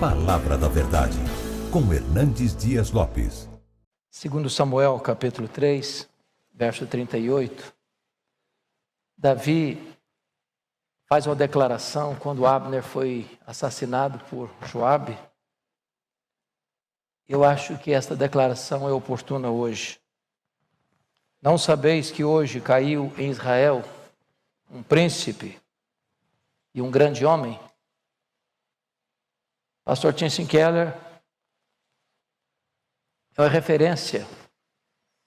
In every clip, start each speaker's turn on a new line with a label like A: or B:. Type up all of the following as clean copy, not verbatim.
A: Palavra da Verdade, com Hernandes Dias Lopes.
B: Segundo Samuel, capítulo 3, verso 38, Davi faz uma declaração quando Abner foi assassinado por Joabe. Eu acho que esta declaração é oportuna hoje. Não sabeis que hoje caiu em Israel um príncipe e um grande homem? Pastor Tim Keller é uma referência,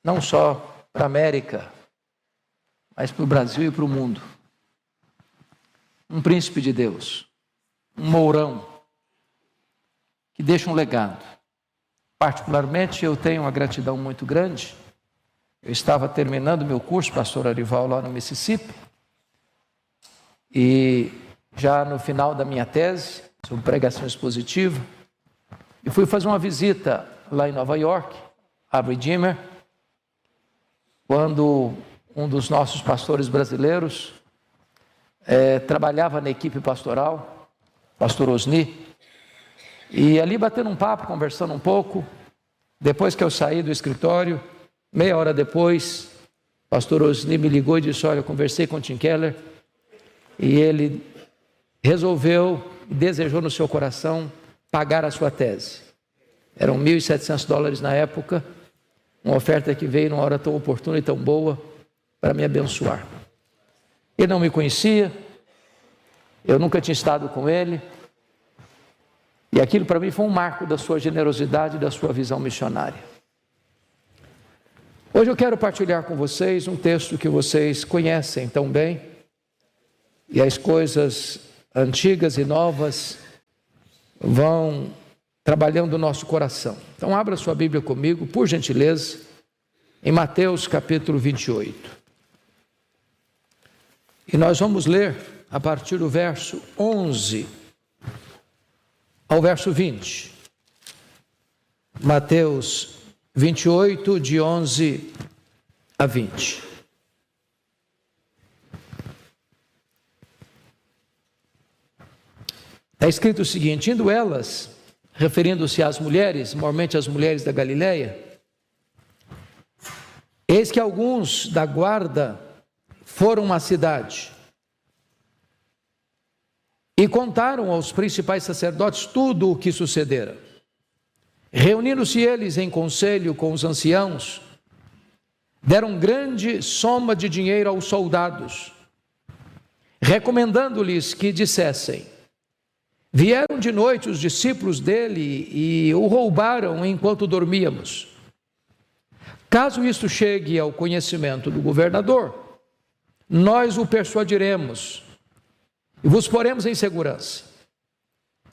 B: não só para a América, mas para o Brasil e para o mundo. Um príncipe de Deus, um mourão, que deixa um legado. Particularmente, eu tenho uma gratidão muito grande. Eu estava terminando meu curso, pastor Arival, lá no Mississippi, e já no final da minha tese, sobre pregação expositiva, eu fui fazer uma visita lá em Nova York, a Redeemer, quando um dos nossos pastores brasileiros trabalhava na equipe pastoral, pastor Osni, e ali batendo um papo, conversando um pouco. Depois que eu saí do escritório, meia hora depois, pastor Osni me ligou e disse: olha, eu conversei com o Tim Keller e ele resolveu e desejou no seu coração pagar a sua tese. Eram $1.700 na época, uma oferta que veio numa hora tão oportuna e tão boa para me abençoar. Ele não me conhecia, eu nunca tinha estado com ele, e aquilo para mim foi um marco da sua generosidade e da sua visão missionária. Hoje eu quero partilhar com vocês um texto que vocês conhecem tão bem, e as coisas antigas e novas vão trabalhando o nosso coração. Então abra sua Bíblia comigo, por gentileza, em Mateus capítulo 28. E nós vamos ler a partir do verso 11 ao verso 20. Mateus 28, de 11 a 20. Está escrito o seguinte: indo elas, referindo-se às mulheres, normalmente as mulheres da Galileia, eis que alguns da guarda foram à cidade e contaram aos principais sacerdotes tudo o que sucedera. Reunindo-se eles em conselho com os anciãos, deram grande soma de dinheiro aos soldados, recomendando-lhes que dissessem: vieram de noite os discípulos dele e o roubaram enquanto dormíamos. Caso isto chegue ao conhecimento do governador, nós o persuadiremos e vos poremos em segurança.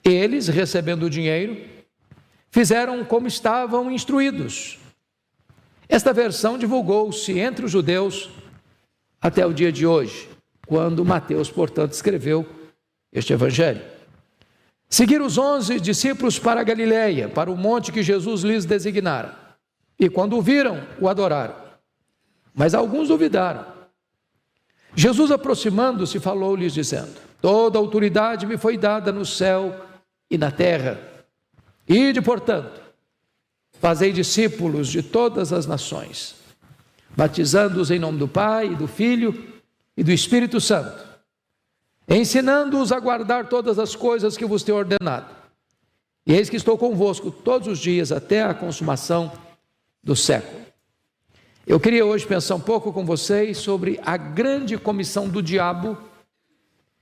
B: Eles, recebendo o dinheiro, fizeram como estavam instruídos. Esta versão divulgou-se entre os judeus até o dia de hoje, quando Mateus, portanto, escreveu este evangelho. Seguiram os 11 discípulos para a Galileia, para o monte que Jesus lhes designara. E quando o viram, o adoraram. Mas alguns duvidaram. Jesus, aproximando-se, falou-lhes dizendo: toda autoridade me foi dada no céu e na terra. Ide, portanto, fazei discípulos de todas as nações, batizando-os em nome do Pai, e do Filho e do Espírito Santo, ensinando-os a guardar todas as coisas que vos tenho ordenado. E eis que estou convosco todos os dias até a consumação do século. Eu queria hoje pensar um pouco com vocês sobre a grande comissão do diabo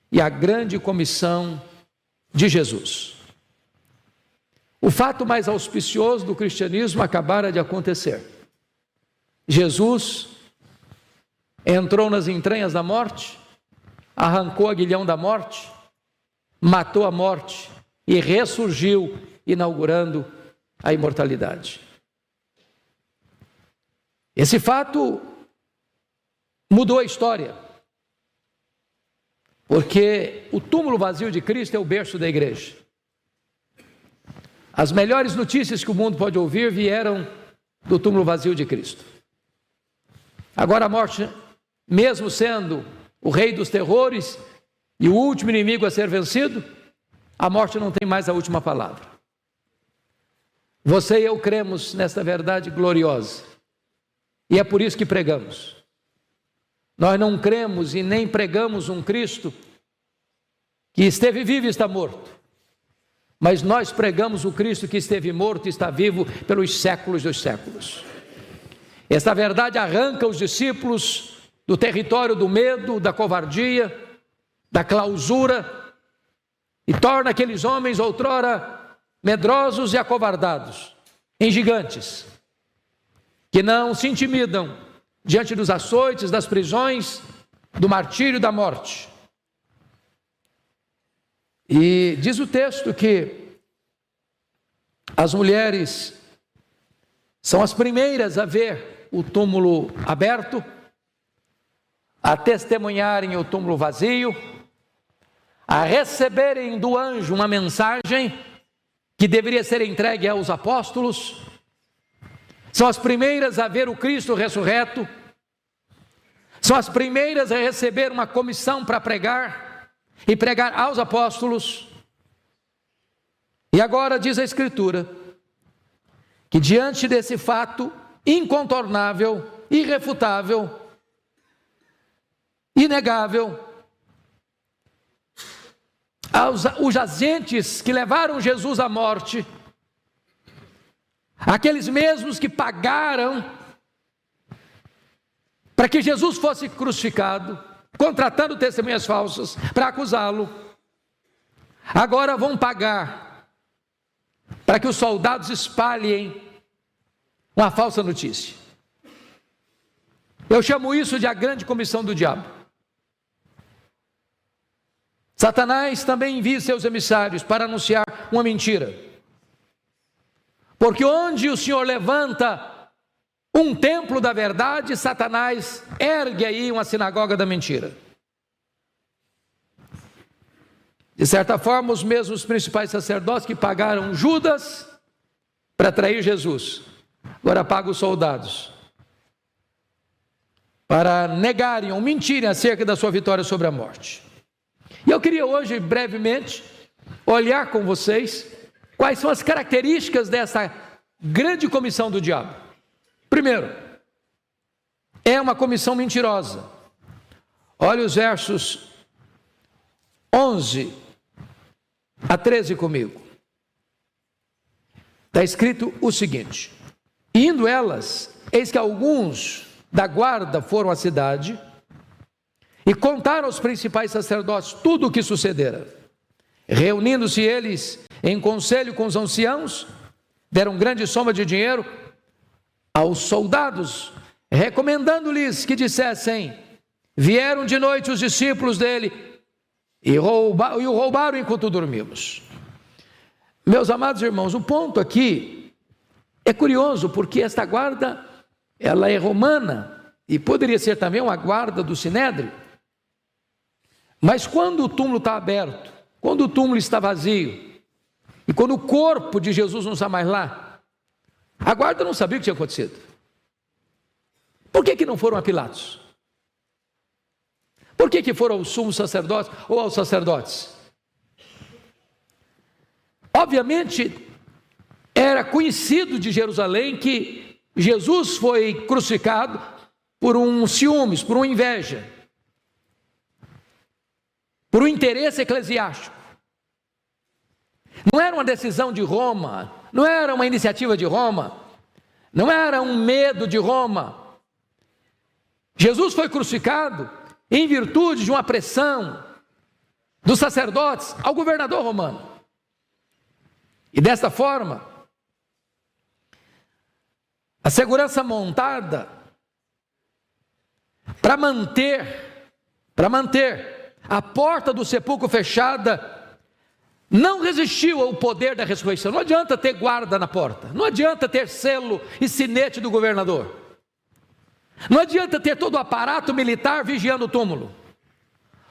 B: e a grande comissão de Jesus. O fato mais auspicioso do cristianismo acabara de acontecer. Jesus entrou nas entranhas da morte, arrancou o aguilhão da morte, matou a morte e ressurgiu, inaugurando a imortalidade. Esse fato mudou a história, porque o túmulo vazio de Cristo é o berço da igreja. As melhores notícias que o mundo pode ouvir vieram do túmulo vazio de Cristo. Agora a morte, mesmo sendo o rei dos terrores e o último inimigo a ser vencido, a morte não tem mais a última palavra. Você e eu cremos nesta verdade gloriosa, e é por isso que pregamos. Nós não cremos e nem pregamos um Cristo que esteve vivo e está morto, mas nós pregamos o Cristo que esteve morto e está vivo pelos séculos dos séculos. Esta verdade arranca os discípulos do território do medo, da covardia, da clausura, e torna aqueles homens outrora medrosos e acovardados em gigantes, que não se intimidam diante dos açoites, das prisões, do martírio, da morte. E diz o texto que as mulheres são as primeiras a ver o túmulo aberto, a testemunharem o túmulo vazio, a receberem do anjo uma mensagem que deveria ser entregue aos apóstolos. São as primeiras a ver o Cristo ressurreto, são as primeiras a receber uma comissão para pregar, e pregar aos apóstolos. E agora diz a Escritura, que diante desse fato incontornável, irrefutável, inegável, os agentes que levaram Jesus à morte, aqueles mesmos que pagaram para que Jesus fosse crucificado, contratando testemunhas falsas para acusá-lo, agora vão pagar para que os soldados espalhem uma falsa notícia. Eu chamo isso de a grande comissão do diabo. Satanás também envia seus emissários para anunciar uma mentira, porque onde o Senhor levanta um templo da verdade, Satanás ergue aí uma sinagoga da mentira. De certa forma, os mesmos principais sacerdotes que pagaram Judas para trair Jesus, agora pagam os soldados para negarem ou mentirem acerca da sua vitória sobre a morte. E eu queria hoje, brevemente, olhar com vocês quais são as características dessa grande comissão do diabo. Primeiro, é uma comissão mentirosa. Olha os versos 11 a 13 comigo. Está escrito o seguinte: indo elas, eis que alguns da guarda foram à cidade e contaram aos principais sacerdotes tudo o que sucedera. Reunindo-se eles em conselho com os anciãos, deram grande soma de dinheiro aos soldados, recomendando-lhes que dissessem: vieram de noite os discípulos dele e o roubaram enquanto dormimos. Meus amados irmãos, o ponto aqui é curioso, porque esta guarda, ela é romana, e poderia ser também uma guarda do Sinédrio. Mas quando o túmulo está aberto, quando o túmulo está vazio, e quando o corpo de Jesus não está mais lá, a guarda não sabia o que tinha acontecido. Por que não foram a Pilatos? Por que foram aos sumos sacerdotes ou aos sacerdotes? Obviamente, era conhecido de Jerusalém que Jesus foi crucificado por um ciúmes, por uma inveja, por um interesse eclesiástico. Não era uma decisão de Roma, não era uma iniciativa de Roma, não era um medo de Roma. Jesus foi crucificado em virtude de uma pressão dos sacerdotes ao governador romano. E desta forma, a segurança montada para manter a porta do sepulcro fechada não resistiu ao poder da ressurreição. Não adianta ter guarda na porta, não adianta ter selo e sinete do governador, não adianta ter todo o aparato militar vigiando o túmulo.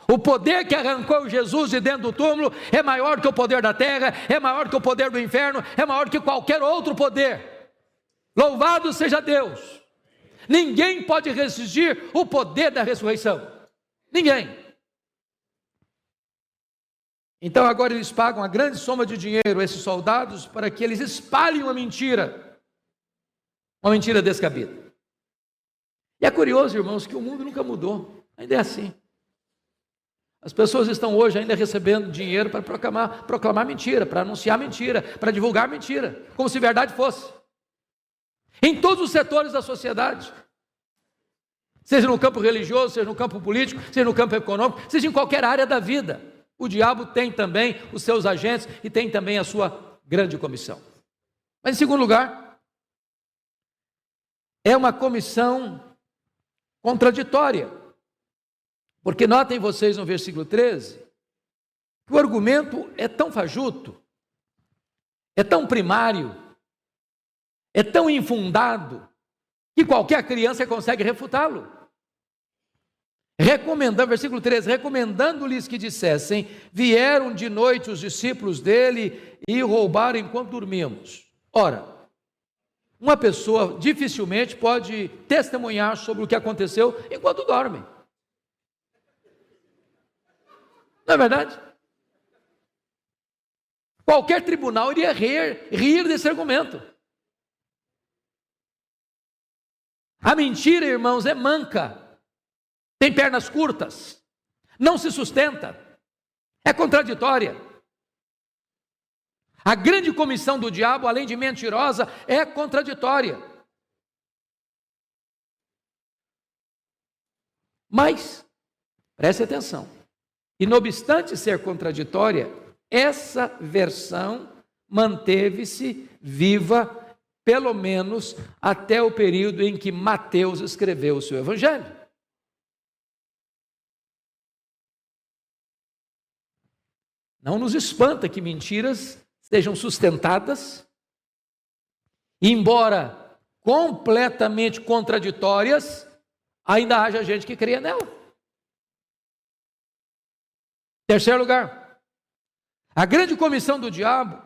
B: O poder que arrancou Jesus de dentro do túmulo é maior que o poder da terra, é maior que o poder do inferno, é maior que qualquer outro poder. Louvado seja Deus! Ninguém pode resistir o poder da ressurreição. Ninguém. Então agora eles pagam a grande soma de dinheiro a esses soldados para que eles espalhem uma mentira descabida. E é curioso, irmãos, que o mundo nunca mudou, ainda é assim. As pessoas estão hoje ainda recebendo dinheiro para proclamar mentira, para anunciar mentira, para divulgar mentira, como se verdade fosse. Em todos os setores da sociedade. Seja no campo religioso, seja no campo político, seja no campo econômico, seja em qualquer área da vida. O diabo tem também os seus agentes e tem também a sua grande comissão. Mas em segundo lugar, é uma comissão contraditória. Porque notem vocês no versículo 13, que o argumento é tão fajuto, é tão primário, é tão infundado, que qualquer criança consegue refutá-lo. Versículo 13, recomendando-lhes que dissessem: vieram de noite os discípulos dele e roubaram enquanto dormíamos. Ora, uma pessoa dificilmente pode testemunhar sobre o que aconteceu enquanto dorme. Não é verdade? Qualquer tribunal iria rir desse argumento. A mentira, irmãos, é manca, tem pernas curtas, não se sustenta, é contraditória. A grande comissão do diabo, além de mentirosa, é contraditória. Mas, preste atenção, e não obstante ser contraditória, essa versão manteve-se viva, pelo menos até o período em que Mateus escreveu o seu evangelho. Não nos espanta que mentiras sejam sustentadas, embora completamente contraditórias, ainda haja gente que creia nela. Terceiro lugar, a grande comissão do diabo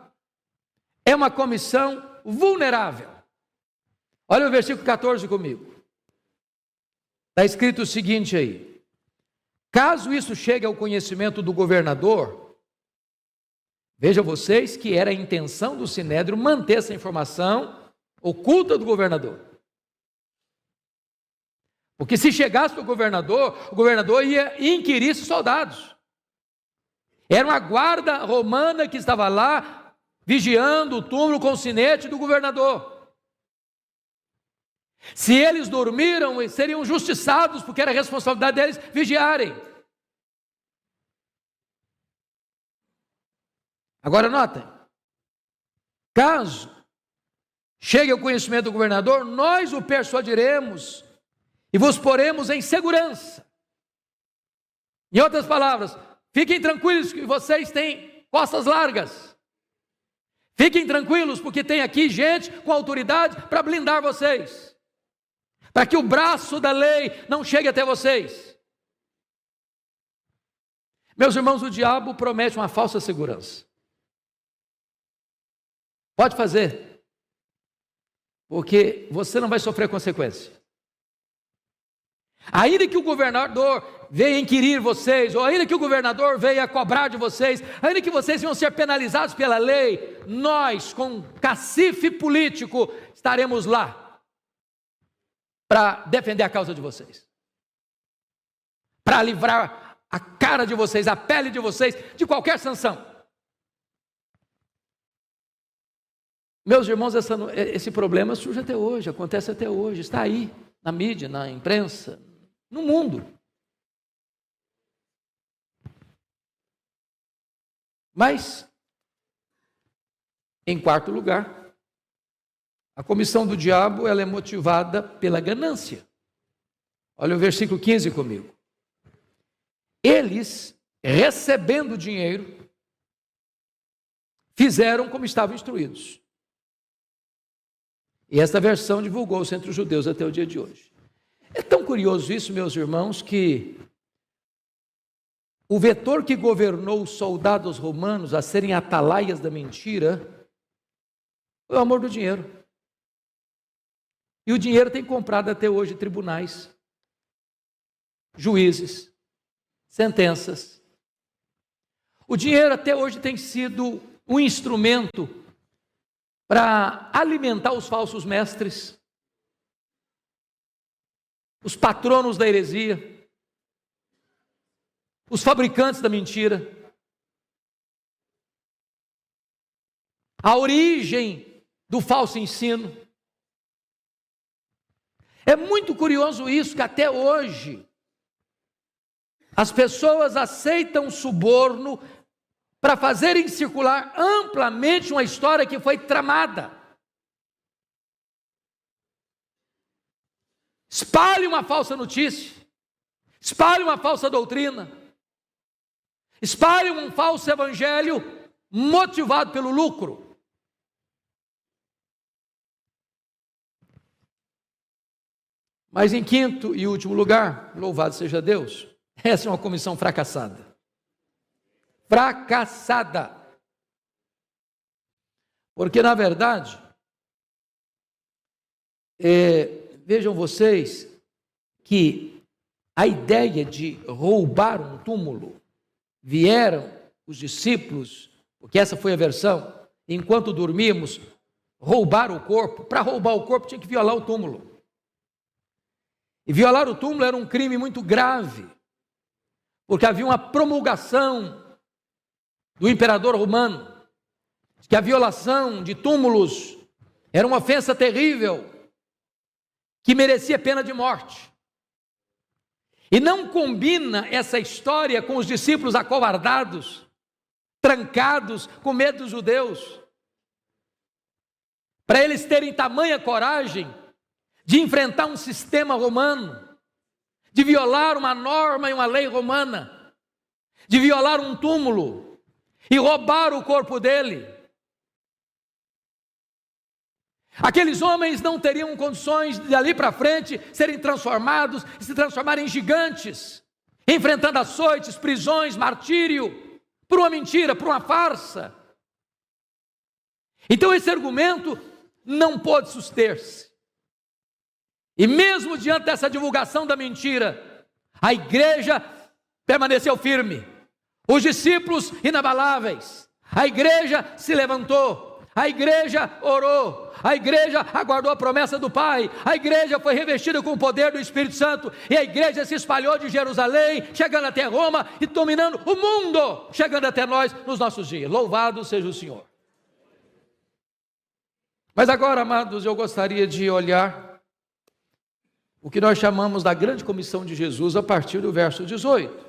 B: é uma comissão vulnerável. Olha o versículo 14 comigo. Está escrito o seguinte aí: caso isso chegue ao conhecimento do governador, veja vocês que era a intenção do Sinédrio manter essa informação oculta do governador. Porque se chegasse para o governador ia inquirir esses soldados. Era uma guarda romana que estava lá, vigiando o túmulo com o sinete do governador. Se eles dormiram, seriam justiçados, porque era a responsabilidade deles vigiarem. Agora notem, caso chegue ao conhecimento do governador, nós o persuadiremos e vos poremos em segurança. Em outras palavras, fiquem tranquilos que vocês têm costas largas. Fiquem tranquilos porque tem aqui gente com autoridade para blindar vocês. Para que o braço da lei não chegue até vocês. Meus irmãos, o diabo promete uma falsa segurança. Pode fazer. Porque você não vai sofrer consequência. Ainda que o governador venha inquirir vocês, ou ainda que o governador venha cobrar de vocês, ainda que vocês venham ser penalizados pela lei, nós, com cacife político, estaremos lá para defender a causa de vocês, para livrar a cara de vocês, a pele de vocês, de qualquer sanção. Meus irmãos, esse problema surge até hoje, acontece até hoje, está aí, na mídia, na imprensa, no mundo. Mas, em quarto lugar, a comissão do diabo ela é motivada pela ganância. Olha o versículo 15 comigo. Eles, recebendo dinheiro, fizeram como estavam instruídos. E esta versão divulgou-se entre os judeus até o dia de hoje. É tão curioso isso, meus irmãos, que o vetor que governou os soldados romanos a serem atalaias da mentira foi o amor do dinheiro. E o dinheiro tem comprado até hoje tribunais, juízes, sentenças. O dinheiro até hoje tem sido um instrumento para alimentar os falsos mestres, os patronos da heresia, os fabricantes da mentira. A origem do falso ensino. É muito curioso isso, que até hoje as pessoas aceitam suborno para fazerem circular amplamente uma história que foi tramada. Espalhe uma falsa notícia, espalhe uma falsa doutrina, espalhe um falso evangelho motivado pelo lucro. Mas em quinto e último lugar, louvado seja Deus, essa é uma comissão fracassada. Fracassada. Porque, na verdade, vejam vocês que a ideia de roubar um túmulo, vieram os discípulos, porque essa foi a versão, enquanto dormíamos, roubar o corpo. Para roubar o corpo tinha que violar o túmulo. E violar o túmulo era um crime muito grave, porque havia uma promulgação do imperador romano, que a violação de túmulos era uma ofensa terrível, que merecia pena de morte. E não combina essa história com os discípulos acovardados, trancados, com medo dos judeus, para eles terem tamanha coragem de enfrentar um sistema romano, de violar uma norma e uma lei romana, de violar um túmulo e roubar o corpo dele. Aqueles homens não teriam condições de ali para frente serem transformados, se transformarem em gigantes, enfrentando açoites, prisões, martírio, por uma mentira, por uma farsa. Então esse argumento não pôde suster-se. E mesmo diante dessa divulgação da mentira, a igreja permaneceu firme, os discípulos inabaláveis, a igreja se levantou, a igreja orou, a igreja aguardou a promessa do Pai, a igreja foi revestida com o poder do Espírito Santo, e a igreja se espalhou de Jerusalém, chegando até Roma e dominando o mundo, chegando até nós nos nossos dias. Louvado seja o Senhor. Mas agora, amados, eu gostaria de olhar o que nós chamamos da grande comissão de Jesus a partir do verso 18.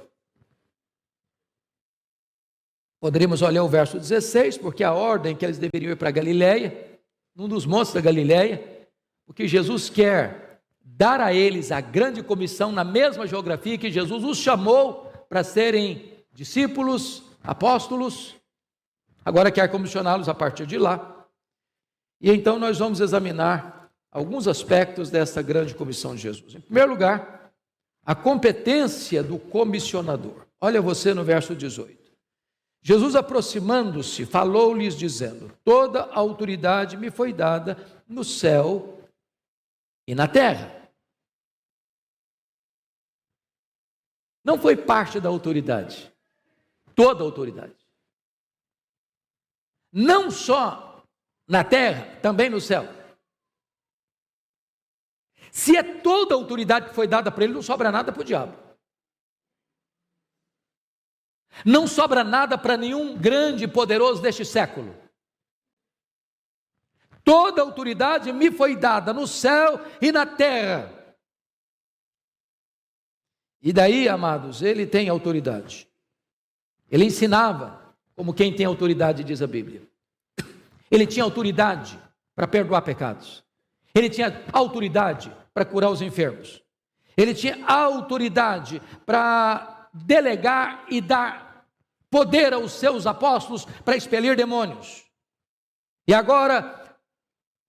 B: Poderíamos olhar o verso 16, porque a ordem que eles deveriam ir para Galiléia, num dos montes da Galiléia, porque Jesus quer dar a eles a grande comissão na mesma geografia que Jesus os chamou para serem discípulos, apóstolos, agora quer comissioná-los a partir de lá. E então nós vamos examinar alguns aspectos dessa grande comissão de Jesus. Em primeiro lugar, a competência do comissionador. Olha você no verso 18. Jesus, aproximando-se, falou-lhes dizendo: toda a autoridade me foi dada no céu e na terra. Não foi parte da autoridade, toda a autoridade. Não só na terra, também no céu. Se é toda a autoridade que foi dada para ele, não sobra nada para o diabo. Não sobra nada para nenhum grande e poderoso deste século. Toda a autoridade me foi dada no céu e na terra. E daí, amados, ele tem autoridade. Ele ensinava como quem tem autoridade, diz a Bíblia. Ele tinha autoridade para perdoar pecados. Ele tinha autoridade para curar os enfermos. Ele tinha autoridade para delegar e dar poder aos seus apóstolos para expelir demônios. E agora,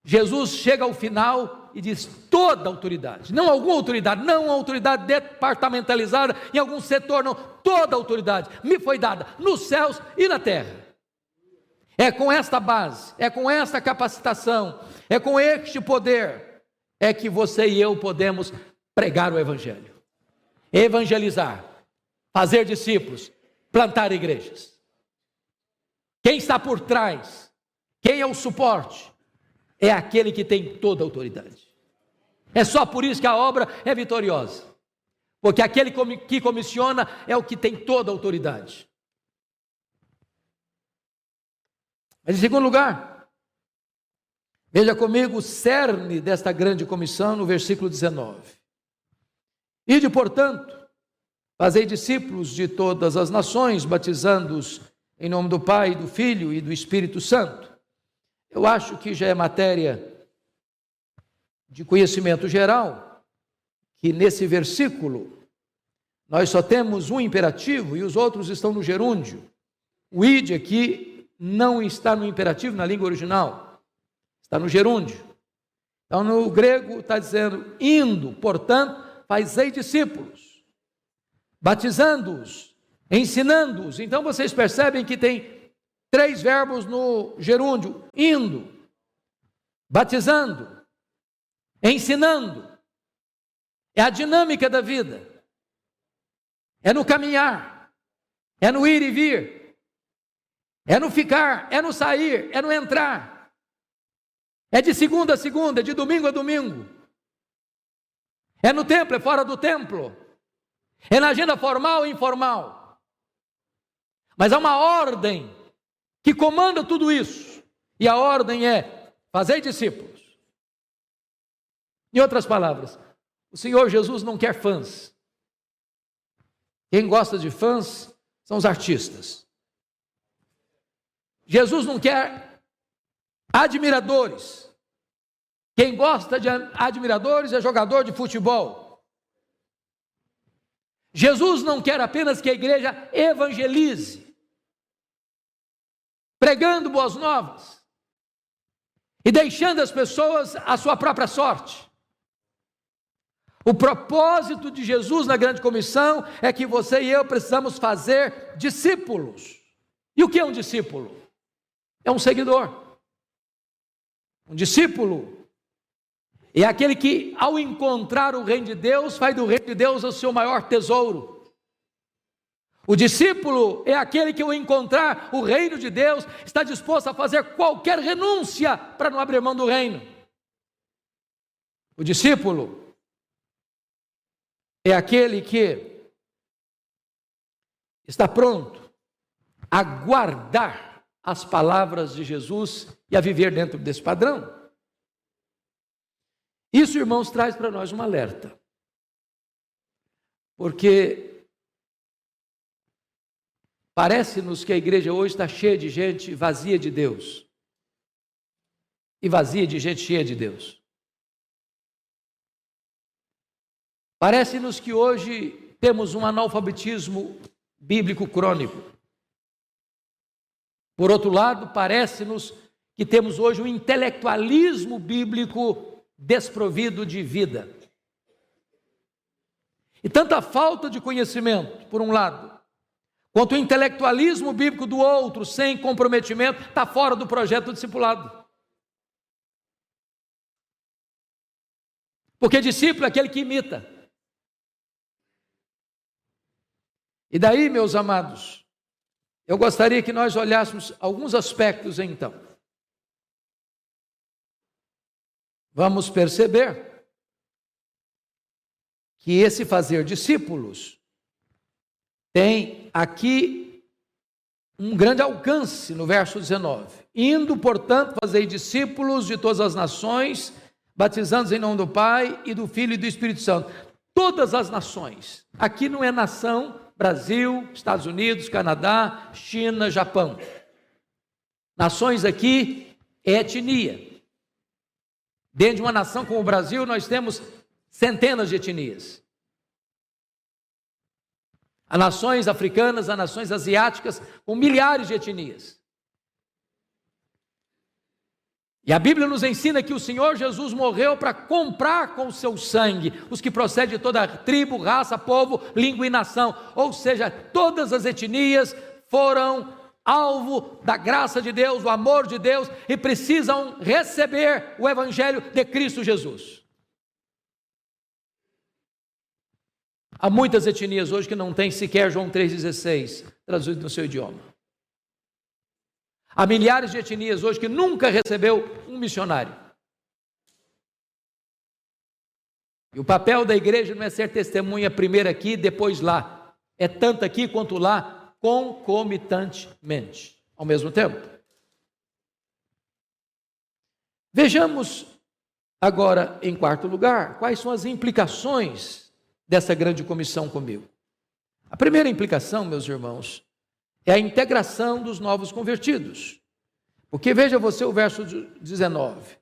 B: Jesus chega ao final e diz: toda autoridade, não alguma autoridade, não uma autoridade departamentalizada em algum setor, não, toda autoridade me foi dada nos céus e na terra. É com esta base, é com esta capacitação, é com este poder, é que você e eu podemos pregar o Evangelho, evangelizar, fazer discípulos, plantar igrejas. quem está por trás, quem é o suporte, é aquele que tem toda a autoridade. É só por isso que a obra é vitoriosa, porque aquele que comissiona é o que tem toda a autoridade. Mas em segundo lugar, veja comigo o cerne desta grande comissão no versículo 19. Ide, portanto, fazei discípulos de todas as nações, batizando-os em nome do Pai, do Filho e do Espírito Santo. Eu acho que já é matéria de conhecimento geral, que nesse versículo nós só temos um imperativo e os outros estão no gerúndio. O ide aqui não está no imperativo na língua original, está no gerúndio. Então no grego está dizendo, indo, portanto, fazei discípulos, batizando-os, ensinando-os. Então vocês percebem que tem 3 verbos no gerúndio: indo, batizando, ensinando. É a dinâmica da vida, é no caminhar, é no ir e vir, é no ficar, é no sair, é no entrar, é de segunda a segunda, é de domingo a domingo, é no templo, é fora do templo, é na agenda formal e informal. Mas há uma ordem que comanda tudo isso, e a ordem é: fazei discípulos. Em outras palavras, o Senhor Jesus não quer fãs. Quem gosta de fãs são os artistas. Jesus não quer admiradores. Quem gosta de admiradores é jogador de futebol. Jesus não quer apenas que a igreja evangelize, pregando boas novas e deixando as pessoas à sua própria sorte. O propósito de Jesus na grande comissão é que você e eu precisamos fazer discípulos. E o que é um discípulo? É um seguidor. Um discípulo é aquele que, ao encontrar o reino de Deus, faz do reino de Deus o seu maior tesouro. O discípulo é aquele que, ao encontrar o reino de Deus, está disposto a fazer qualquer renúncia para não abrir mão do reino. O discípulo é aquele que está pronto a guardar as palavras de Jesus e a viver dentro desse padrão. Isso, irmãos, traz para nós um alerta, porque parece-nos que a igreja hoje está cheia de gente vazia de Deus e vazia de gente cheia de Deus. Parece-nos que hoje temos um analfabetismo bíblico crônico. Por outro lado, parece-nos que temos hoje um intelectualismo bíblico desprovido de vida. E tanta falta de conhecimento, por um lado, quanto o intelectualismo bíblico do outro, sem comprometimento, está fora do projeto do discipulado. Porque discípulo é aquele que imita. E daí, meus amados, eu gostaria que nós olhássemos alguns aspectos então. Vamos perceber que esse fazer discípulos tem aqui um grande alcance no verso 19. Indo, portanto, fazei discípulos de todas as nações, batizando-os em nome do Pai e do Filho e do Espírito Santo. Todas as nações. Aqui não é nação Brasil, Estados Unidos, Canadá, China, Japão. Nações aqui é etnia. Dentro de uma nação como o Brasil, nós temos centenas de etnias. Há nações africanas, há nações asiáticas, com milhares de etnias. E a Bíblia nos ensina que o Senhor Jesus morreu para comprar com o seu sangue os que procedem de toda tribo, raça, povo, língua e nação. Ou seja, todas as etnias foram alvo da graça de Deus, do amor de Deus, e precisam receber o Evangelho de Cristo Jesus. Há muitas etnias hoje que não têm sequer João 3,16 traduzido no seu idioma. Há milhares de etnias hoje que nunca recebeu um missionário. E o papel da igreja não é ser testemunha primeiro aqui, depois lá. É tanto aqui quanto lá, concomitantemente, ao mesmo tempo. Vejamos agora, em quarto lugar, quais são as implicações dessa grande comissão comigo. A primeira implicação, meus irmãos, é a integração dos novos convertidos. Porque veja você o verso 19.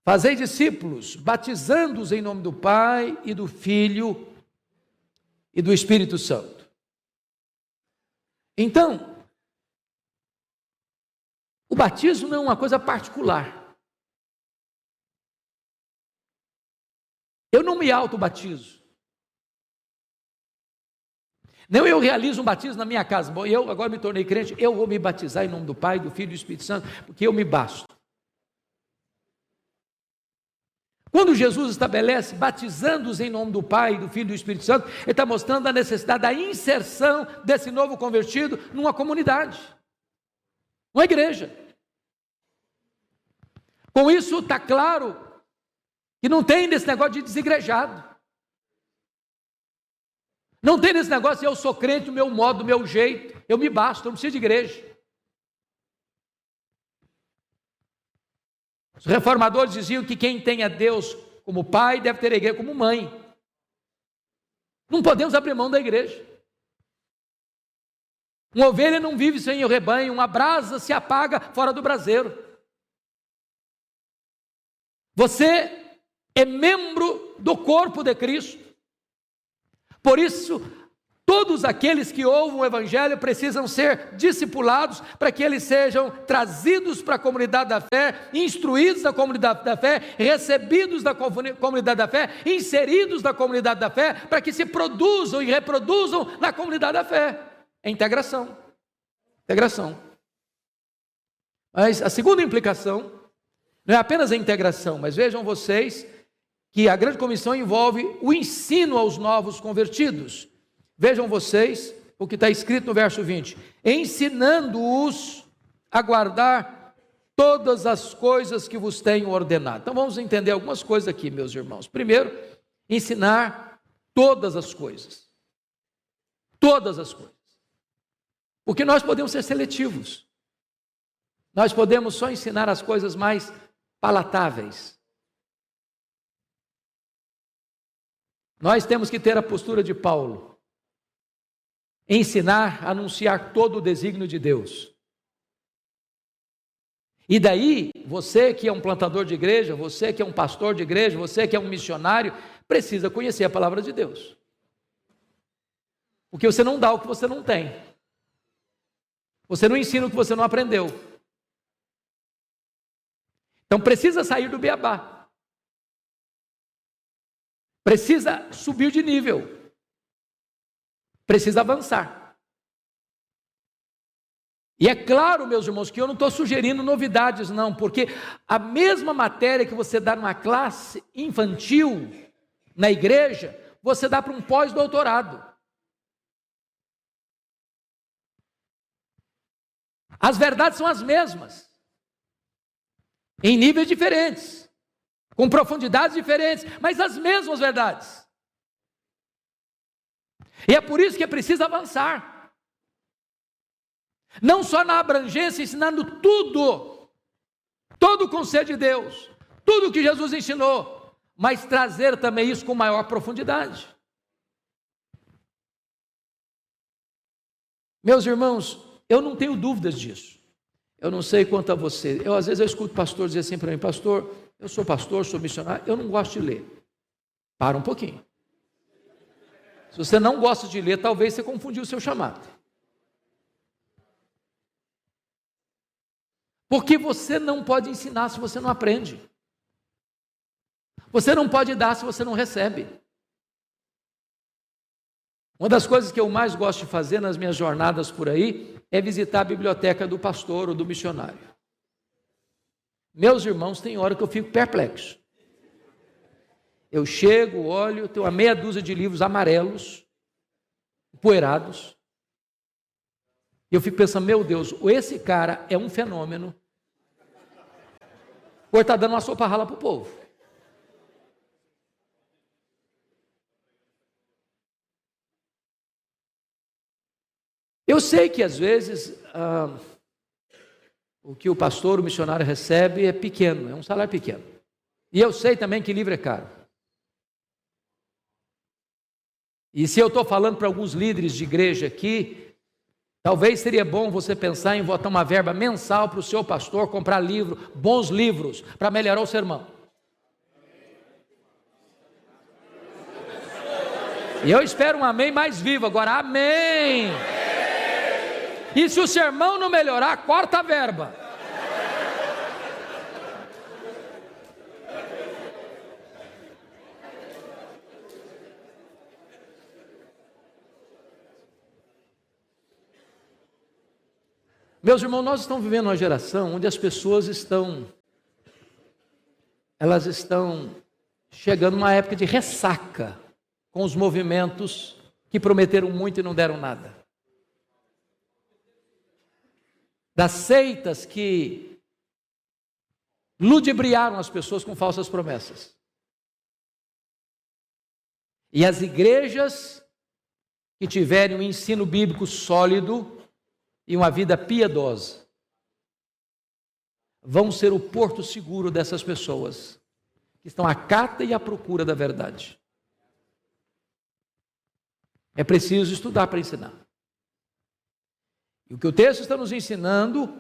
B: Fazei discípulos, batizando-os em nome do Pai e do Filho e do Espírito Santo. Então, o batismo não é uma coisa particular. Eu não me auto-batizo. Não, eu realizo um batismo na minha casa. Bom, eu agora me tornei crente, eu vou me batizar em nome do Pai, do Filho e do Espírito Santo, porque eu me basto. Quando Jesus estabelece batizando-os em nome do Pai, do Filho e do Espírito Santo, Ele está mostrando a necessidade da inserção desse novo convertido numa comunidade, uma igreja. Com isso está claro que não tem desse negócio de desigrejado. Não tem nesse negócio, eu sou crente do meu modo, do meu jeito, eu me basto, eu não preciso de igreja. Os reformadores diziam que quem tem a Deus como pai deve ter a igreja como mãe. Não podemos abrir mão da igreja. Uma ovelha não vive sem o rebanho, uma brasa se apaga fora do braseiro. Você é membro do corpo de Cristo. Por isso, todos aqueles que ouvem o Evangelho precisam ser discipulados para que eles sejam trazidos para a comunidade da fé, instruídos na comunidade da fé, recebidos da comunidade da fé, inseridos na comunidade da fé, para que se produzam e reproduzam na comunidade da fé. É integração. Integração. Mas a segunda implicação não é apenas a integração, mas vejam vocês que a grande comissão envolve o ensino aos novos convertidos. Vejam vocês o que está escrito no verso 20: ensinando-os a guardar todas as coisas que vos tenho ordenado. Então vamos entender algumas coisas aqui, meus irmãos. Primeiro, ensinar todas as coisas. Todas as coisas. Porque nós podemos ser seletivos. Nós podemos só ensinar as coisas mais palatáveis. Nós temos que ter a postura de Paulo. Ensinar, anunciar todo o desígnio de Deus. E daí, você que é um plantador de igreja, você que é um pastor de igreja, você que é um missionário, precisa conhecer a palavra de Deus. Porque você não dá o que você não tem. Você não ensina o que você não aprendeu. Então precisa sair do beabá. Precisa subir de nível. Precisa avançar. E é claro, meus irmãos, que eu não estou sugerindo novidades, não, porque a mesma matéria que você dá numa classe infantil, na igreja, você dá para um pós-doutorado. As verdades são as mesmas, em níveis diferentes, com profundidades diferentes, mas as mesmas verdades. E é por isso que é preciso avançar. Não só na abrangência, ensinando tudo, todo o conselho de Deus, tudo o que Jesus ensinou, mas trazer também isso com maior profundidade. Meus irmãos, eu não tenho dúvidas disso. Eu não sei quanto a você. Às vezes eu escuto pastor dizer assim para mim: pastor, eu sou pastor, sou missionário, eu não gosto de ler. Para um pouquinho. Se você não gosta de ler, talvez você confundiu o seu chamado. Porque você não pode ensinar se você não aprende. Você não pode dar se você não recebe. Uma das coisas que eu mais gosto de fazer nas minhas jornadas por aí é visitar a biblioteca do pastor ou do missionário. Meus irmãos, tem hora que eu fico perplexo. Eu chego, olho, tenho uma meia dúzia de livros amarelos, empoeirados. E eu fico pensando, meu Deus, esse cara é um fenômeno, ou está dando uma sopa rala para o povo. Eu sei que às vezes o que o pastor, o missionário recebe é pequeno, é um salário pequeno. E eu sei também que livro é caro. E se eu estou falando para alguns líderes de igreja aqui, talvez seria bom você pensar em botar uma verba mensal para o seu pastor comprar bons livros, para melhorar o sermão. E eu espero um amém mais vivo agora, amém! E se o sermão não melhorar, corta a verba. Meus irmãos, nós estamos vivendo uma geração onde as pessoas estão chegando numa época de ressaca com os movimentos que prometeram muito e não deram nada. Das seitas que ludibriaram as pessoas com falsas promessas. E as igrejas que tiverem um ensino bíblico sólido e uma vida piedosa vão ser o porto seguro dessas pessoas que estão à cata e à procura da verdade. É preciso estudar para ensinar. E o que o texto está nos ensinando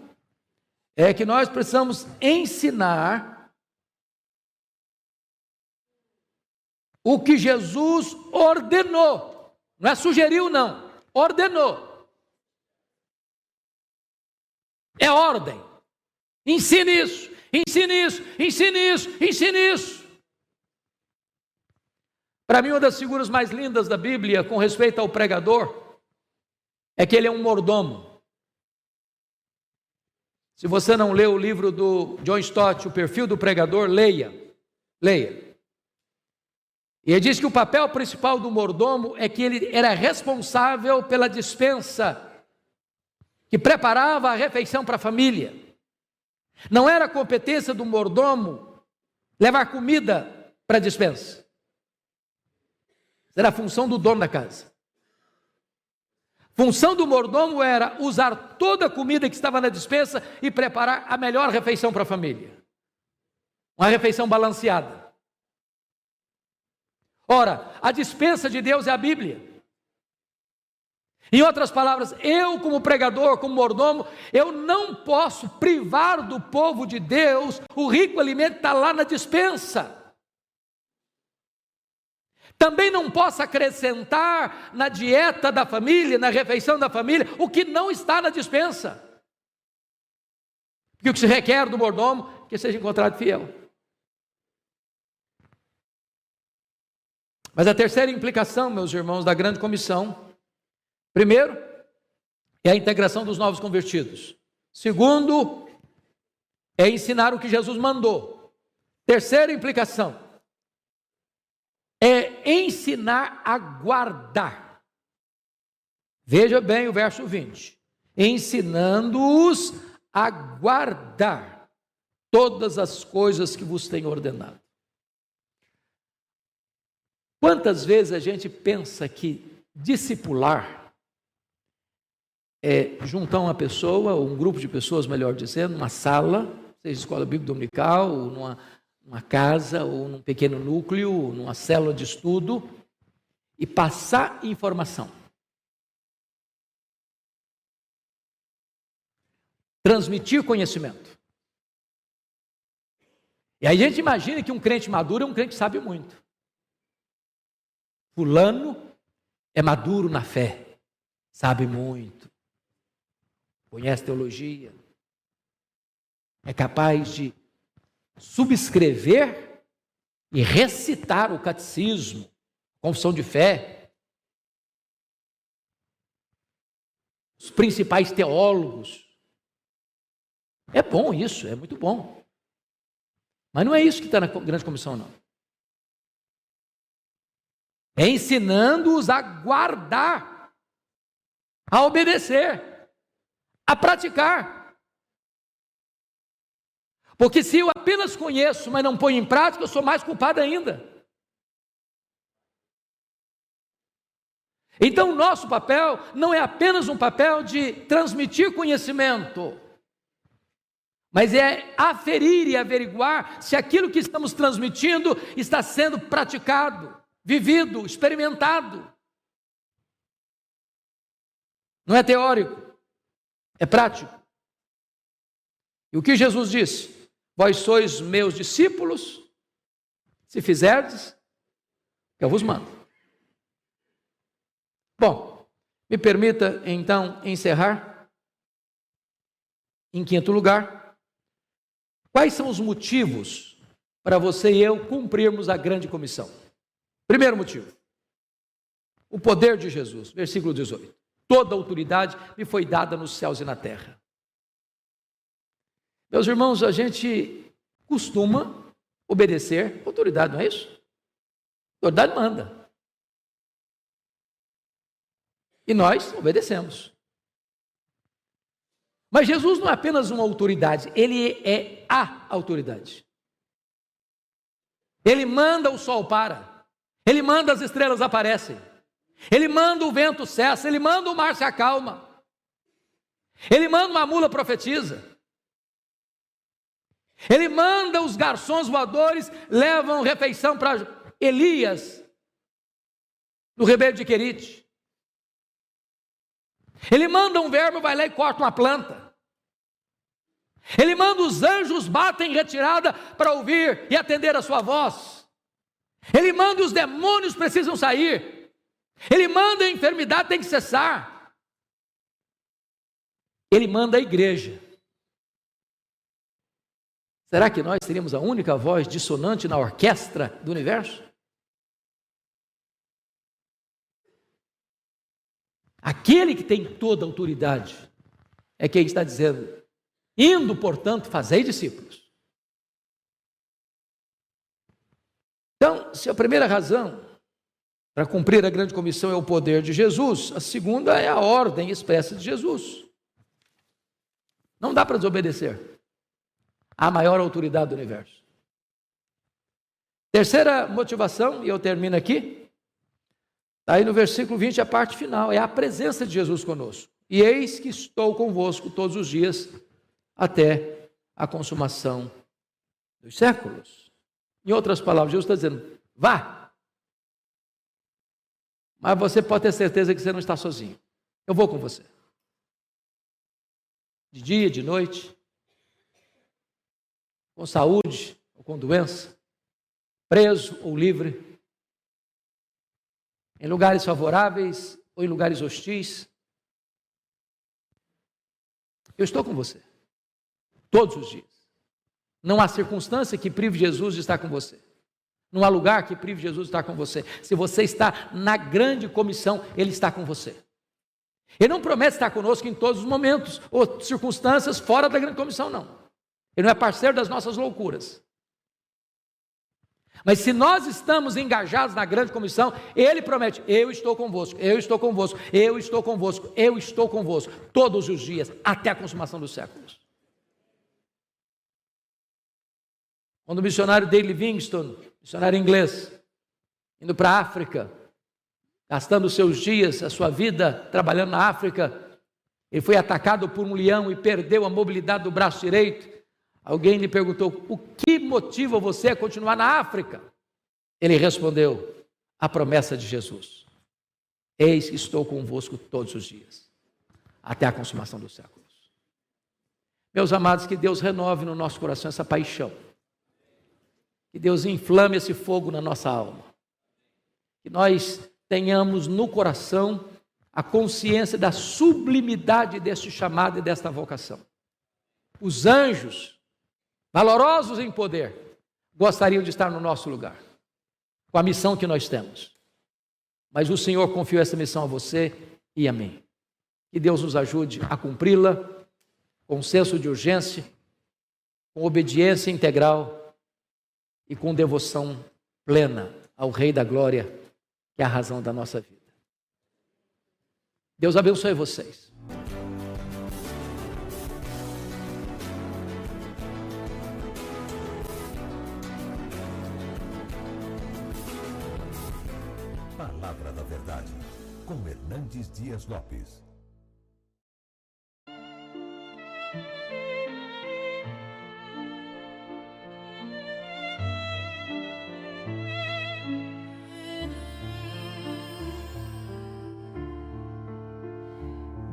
B: é que nós precisamos ensinar o que Jesus ordenou. Não é sugeriu, não. Ordenou. É ordem. Ensine isso, ensine isso, ensine isso, ensine isso. Para mim, uma das figuras mais lindas da Bíblia com respeito ao pregador é que ele é um mordomo. Se você não leu o livro do John Stott, O Perfil do Pregador, leia. E ele diz que o papel principal do mordomo é que ele era responsável pela despensa, que preparava a refeição para a família. Não era competência do mordomo levar comida para a despensa. Era a função do dono da casa. Função do mordomo era usar toda a comida que estava na despensa e preparar a melhor refeição para a família. Uma refeição balanceada. Ora, a despensa de Deus é a Bíblia. Em outras palavras, eu como pregador, como mordomo, eu não posso privar do povo de Deus o rico alimento que está lá na despensa. Também não posso acrescentar na dieta da família, na refeição da família, o que não está na despensa. Porque o que se requer do mordomo é que seja encontrado fiel. Mas a terceira implicação, meus irmãos, da grande comissão, primeiro, é a integração dos novos convertidos. Segundo, é ensinar o que Jesus mandou. Terceira implicação, é ensinar a guardar. Veja bem o verso 20. Ensinando-os a guardar todas as coisas que vos tenho ordenado. Quantas vezes a gente pensa que discipular é juntar uma pessoa, ou um grupo de pessoas, melhor dizendo, numa sala, seja escola bíblica dominical, ou numa casa, ou num pequeno núcleo, ou numa célula de estudo, e passar informação. Transmitir conhecimento. E aí a gente imagina que um crente maduro é um crente que sabe muito. Fulano é maduro na fé, sabe muito, conhece teologia, é capaz de subscrever e recitar o catecismo, confissão de fé, os principais teólogos. É bom isso, é muito bom. Mas não é isso que está na grande comissão, não. É ensinando-os a guardar, a obedecer. a praticar. Porque se eu apenas conheço, mas não ponho em prática, eu sou mais culpado ainda. Então, o nosso papel não é apenas um papel de transmitir conhecimento, mas é aferir e averiguar se aquilo que estamos transmitindo está sendo praticado, vivido, experimentado. Não é teórico, é prático. E o que Jesus disse? Vós sois meus discípulos, se fizerdes, eu vos mando. Bom, me permita então encerrar. Em quinto lugar, quais são os motivos para você e eu cumprirmos a grande comissão? Primeiro motivo, o poder de Jesus, versículo 18. Toda autoridade me foi dada nos céus e na terra. Meus irmãos, a gente costuma obedecer a autoridade, não é isso? A autoridade manda. E nós obedecemos. Mas Jesus não é apenas uma autoridade, ele é a autoridade. Ele manda o sol para, ele manda as estrelas aparecem, ele manda o vento cessa, ele manda o mar se acalma, ele manda uma mula profetiza, ele manda os garçons voadores levam refeição para Elias no ribeiro de Querite. Ele manda um verme, vai lá e corta uma planta. Ele manda os anjos batem em retirada para ouvir e atender a sua voz. Ele manda os demônios precisam sair. Ele manda a enfermidade tem que cessar. Ele manda a igreja. Será que nós teríamos a única voz dissonante na orquestra do universo? Aquele que tem toda a autoridade é quem está dizendo, indo, portanto, fazei discípulos. Então, se a primeira razão para cumprir a grande comissão é o poder de Jesus, a segunda é a ordem expressa de Jesus. Não dá para desobedecer à maior autoridade do universo. Terceira motivação, e eu termino aqui, aí no versículo 20, a parte final, é a presença de Jesus conosco. E eis que estou convosco todos os dias, até a consumação dos séculos. Em outras palavras, Jesus está dizendo, vá. Mas você pode ter certeza que você não está sozinho. Eu vou com você. De dia, de noite, com saúde ou com doença, preso ou livre, em lugares favoráveis ou em lugares hostis. Eu estou com você, todos os dias. Não há circunstância que prive Jesus de estar com você. Não há lugar que prive Jesus de estar com você. Se você está na grande comissão, Ele está com você. Ele não promete estar conosco em todos os momentos ou circunstâncias fora da grande comissão, não. Ele não é parceiro das nossas loucuras. Mas se nós estamos engajados na grande comissão, Ele promete, eu estou convosco, eu estou convosco, eu estou convosco, eu estou convosco, todos os dias, até a consumação dos séculos. Quando o missionário David Livingstone, missionário inglês, indo para a África, gastando os seus dias, a sua vida, trabalhando na África, ele foi atacado por um leão e perdeu a mobilidade do braço direito. Alguém lhe perguntou, o que motiva você a continuar na África? Ele respondeu, a promessa de Jesus. Eis que estou convosco todos os dias, até a consumação dos séculos. Meus amados, que Deus renove no nosso coração essa paixão. Que Deus inflame esse fogo na nossa alma. Que nós tenhamos no coração a consciência da sublimidade deste chamado e desta vocação. Os anjos, valorosos em poder, gostariam de estar no nosso lugar, com a missão que nós temos. Mas o Senhor confiou essa missão a você e a mim. Que Deus nos ajude a cumpri-la com senso de urgência, com obediência integral e com devoção plena ao Rei da Glória, que é a razão da nossa vida. Deus abençoe vocês.
A: Palavra da Verdade, com Hernandes Dias Lopes.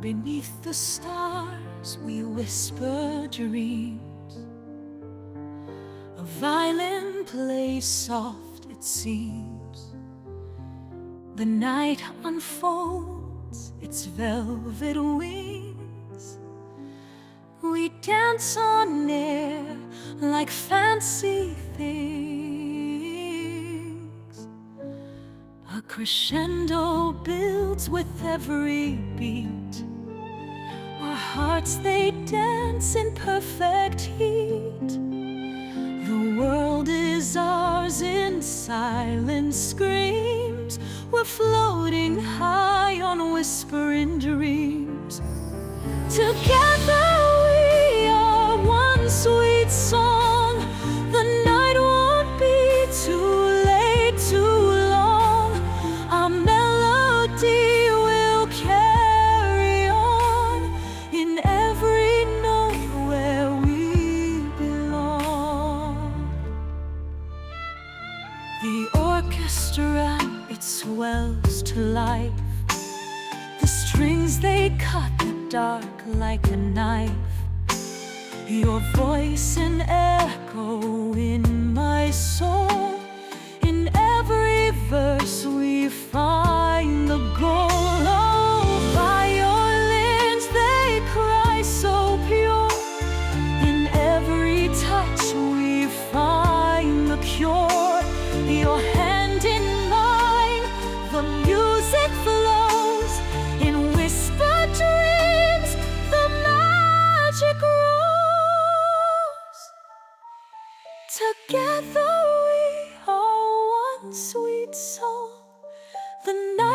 C: Beneath the stars we whisper dreams. A violin plays soft, it seems. The night unfolds its velvet wings. We dance on air like fancy things. A crescendo builds with every beat. Our hearts, they dance in perfect heat. The world is ours in silent screams. We're floating high on whispering dreams. Together we are one sweet song. The night won't be too late, too long. Our melody will carry on in every note where we belong. The orchestra, it swells to life. The strings, they cut the dark like a knife. Your voice an echo in my soul. In every verse we find the goal. Oh, violins, they cry so pure. In every touch we find the cure. Your hand in mine, the music flows. In whispered dreams, the magic grows. Together we are one sweet song. The night